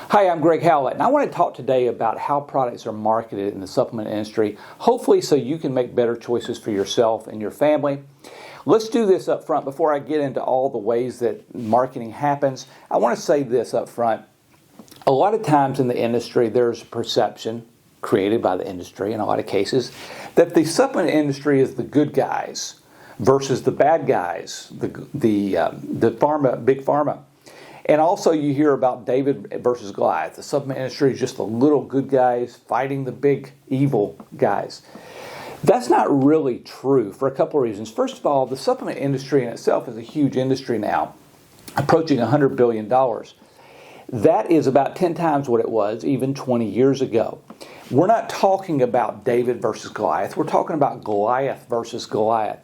Hi, I'm Greg Howlett, and I want to talk today about how products are marketed in the supplement industry, hopefully so you can make better choices for yourself and your family. Let's do this up front before I get into all the ways that marketing happens. I want to say this up front. A lot of times in the industry, there's a perception created by the industry in a lot of cases that the supplement industry is the good guys versus the bad guys, the pharma, big pharma. And also you hear about David versus Goliath. The supplement industry is just the little good guys fighting the big evil guys. That's not really true for a couple of reasons. First of all, the supplement industry in itself is a huge industry now, approaching $100 billion. That is about 10 times what it was even 20 years ago. We're not talking about David versus Goliath. We're talking about Goliath versus Goliath.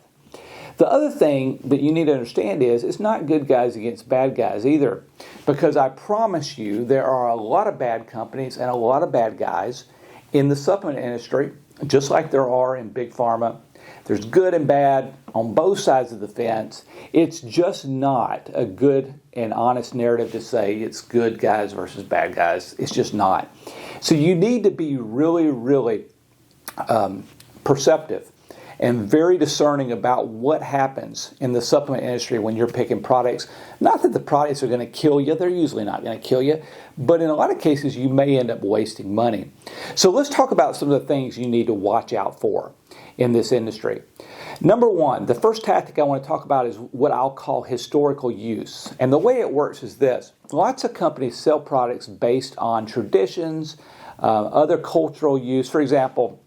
The other thing that you need to understand is it's not good guys against bad guys either. Because I promise you there are a lot of bad companies and a lot of bad guys in the supplement industry, just like there are in big pharma. There's good and bad on both sides of the fence. It's just not a good and honest narrative to say it's good guys versus bad guys. It's just not. So you need to be really perceptive and very discerning about what happens in the supplement industry when you're picking products. Not that the products are going to kill you. They're usually not going to kill you. But in a lot of cases, you may end up wasting money. So let's talk about some of the things you need to watch out for in this industry. Number one, the first tactic I want to talk about is what I'll call historical use. And the way it works is this. Lots of companies sell products based on traditions, other cultural use. For example,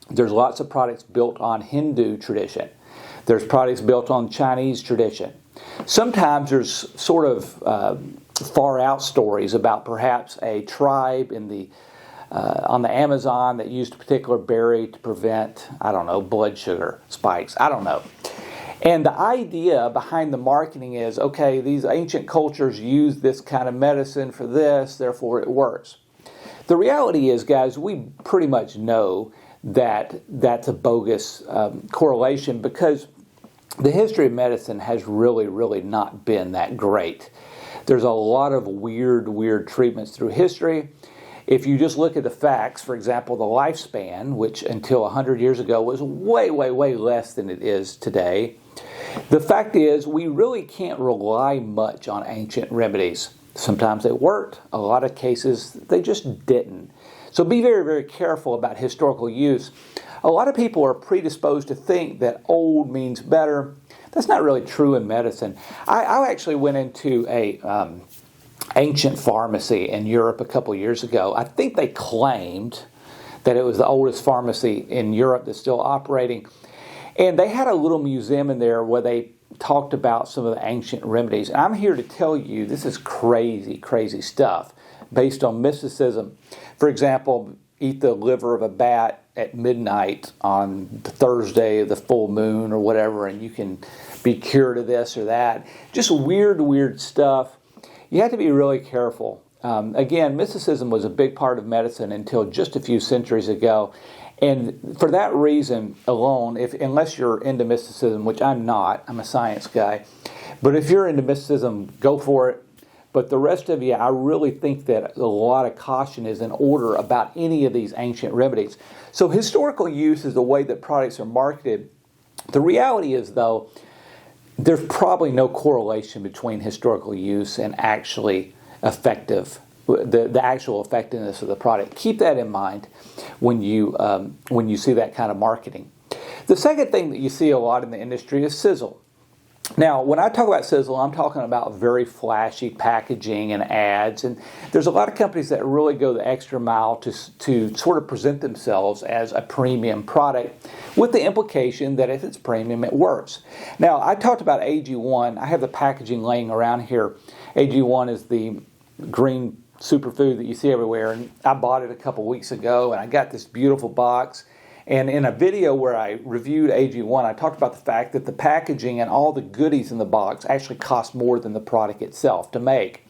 there's lots of products built on Hindu tradition. There's products built on Chinese tradition. Sometimes there's sort of far out stories about perhaps a tribe in the on the Amazon that used a particular berry to prevent, blood sugar spikes. I don't know. And the idea behind the marketing is, okay, these ancient cultures use this kind of medicine for this, therefore it works. The reality is, guys, we pretty much know that that's a bogus correlation because the history of medicine has really not been that great. There's a lot of weird treatments through history. If you just look at the facts, for example, the lifespan, which until 100 years ago was way less than it is today, the fact is we really can't rely much on ancient remedies. Sometimes they worked. A lot of cases, they just didn't. So be very careful about historical use. A lot of people are predisposed to think that old means better. That's not really true in medicine. I actually went into a ancient pharmacy in Europe a couple years ago. I think they claimed that it was the oldest pharmacy in Europe that's still operating. And they had a little museum in there where they talked about some of the ancient remedies. And I'm here to tell you this is crazy stuff based on mysticism. For example, eat the liver of a bat at midnight on the Thursday of the full moon or whatever, and you can be cured of this or that. Just weird stuff. You have to be really careful. Again, mysticism was a big part of medicine until just a few centuries ago. And for that reason alone, unless you're into mysticism, which I'm not, I'm a science guy, but if you're into mysticism, go for it. But the rest of you, I really think that a lot of caution is in order about any of these ancient remedies. So historical use is the way that products are marketed. The reality is, though, there's probably no correlation between historical use and actually effective, the actual effectiveness of the product. Keep that in mind when you see that kind of marketing. The second thing that you see a lot in the industry is sizzle. Now, when I talk about sizzle, I'm talking about very flashy packaging and ads. And there's a lot of companies that really go the extra mile to sort of present themselves as a premium product with the implication that if it's premium, it works. Now, I talked about AG1. I have the packaging laying around here. AG1 is the green superfood that you see everywhere. And I bought it a couple weeks ago, and I got this beautiful box. And in a video where I reviewed AG1, I talked about the fact that the packaging and all the goodies in the box actually cost more than the product itself to make.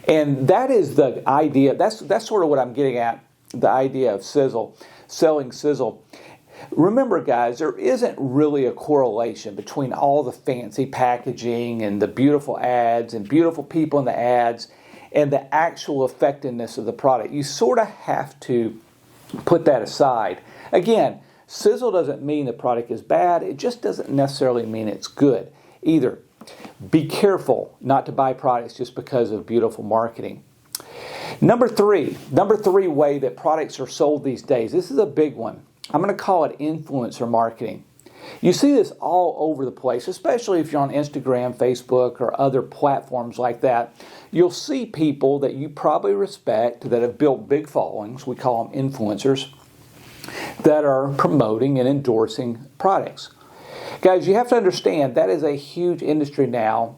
And that is the idea. That's sort of what I'm getting at, the idea of sizzle, selling sizzle. Remember, guys, there isn't really a correlation between all the fancy packaging and the beautiful ads and beautiful people in the ads and the actual effectiveness of the product. You sort of have to put that aside. Again, sizzle doesn't mean the product is bad. It just doesn't necessarily mean it's good either. Be careful not to buy products just because of beautiful marketing. Number three way that products are sold these days. This is a big one. I'm going to call it influencer marketing. You see this all over the place, especially if you're on Instagram, Facebook, or other platforms like that. You'll see people that you probably respect that have built big followings, we call them influencers, that are promoting and endorsing products. Guys, you have to understand that is a huge industry now.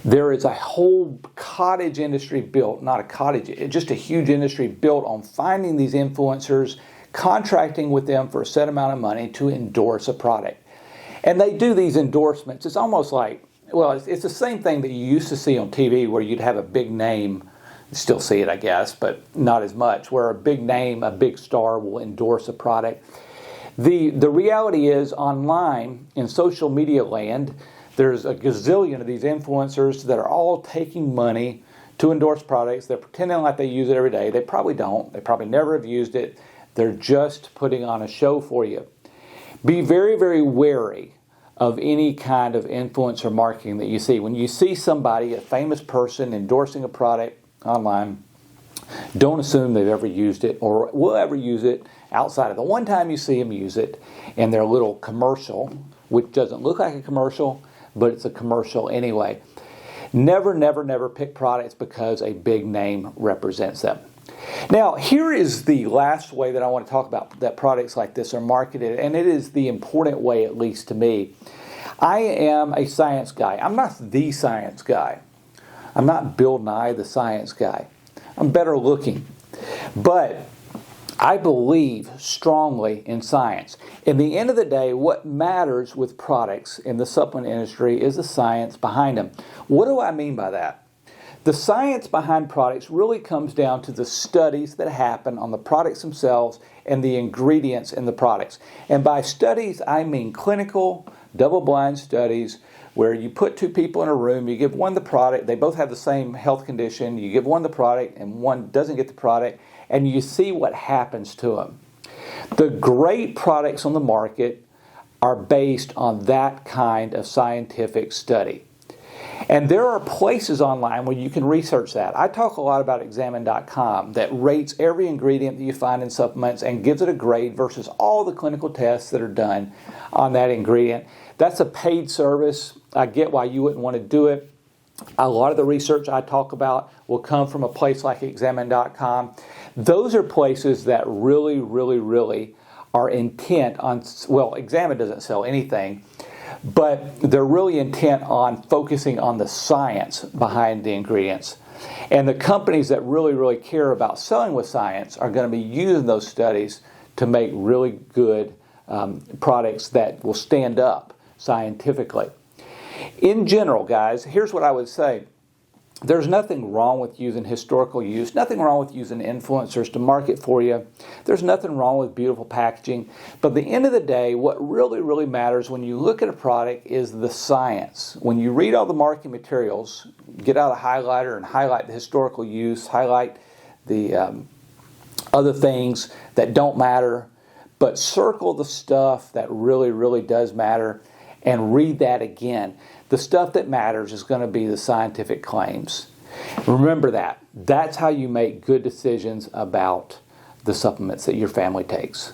There is a whole cottage industry built, not a cottage, just a huge industry built on finding these influencers, contracting with them for a set amount of money to endorse a product. And they do these endorsements. It's almost like, well, it's the same thing that you used to see on TV where you'd have a big name, still see it, I guess, but not as much, where a big name, a big star will endorse a product. The reality is online, in social media land, there's a gazillion of these influencers that are all taking money to endorse products. They're pretending like they use it every day. They probably don't. They probably never have used it. They're just putting on a show for you. Be very, very wary of any kind of influencer marketing that you see. When you see somebody, a famous person, endorsing a product online, don't assume they've ever used it or will ever use it outside of the one time you see them use it in their little commercial, which doesn't look like a commercial, but it's a commercial anyway. Never, never, never pick products because a big name represents them. Now, here is the last way that I want to talk about that products like this are marketed, and it is the important way, at least to me. I am a science guy. I'm not the science guy. I'm not Bill Nye, the science guy. I'm better looking. But I believe strongly in science. In the end of the day, what matters with products in the supplement industry is the science behind them. What do I mean by that? The science behind products really comes down to the studies that happen on the products themselves and the ingredients in the products. And by studies, I mean clinical, double-blind studies where you put two people in a room, you give one the product, they both have the same health condition, you give one the product and one doesn't get the product, and you see what happens to them. The great products on the market are based on that kind of scientific study. And there are places online where you can research that. I talk a lot about examine.com that rates every ingredient that you find in supplements and gives it a grade versus all the clinical tests that are done on that ingredient. That's a paid service. I get why you wouldn't want to do it. A lot of the research I talk about will come from a place like examine.com. Those are places that really, really, really are intent on, well, Examine doesn't sell anything, but they're really intent on focusing on the science behind the ingredients. And the companies that really, really care about selling with science are going to be using those studies to make really good products that will stand up scientifically. In general, guys, here's what I would say. There's nothing wrong with using historical use, nothing wrong with using influencers to market for you. There's nothing wrong with beautiful packaging. But at the end of the day, what really, really matters when you look at a product is the science. When you read all the marketing materials, get out a highlighter and highlight the historical use, highlight the other things that don't matter, but circle the stuff that really, really does matter and read that again. The stuff that matters is going to be the scientific claims. Remember that. That's how you make good decisions about the supplements that your family takes.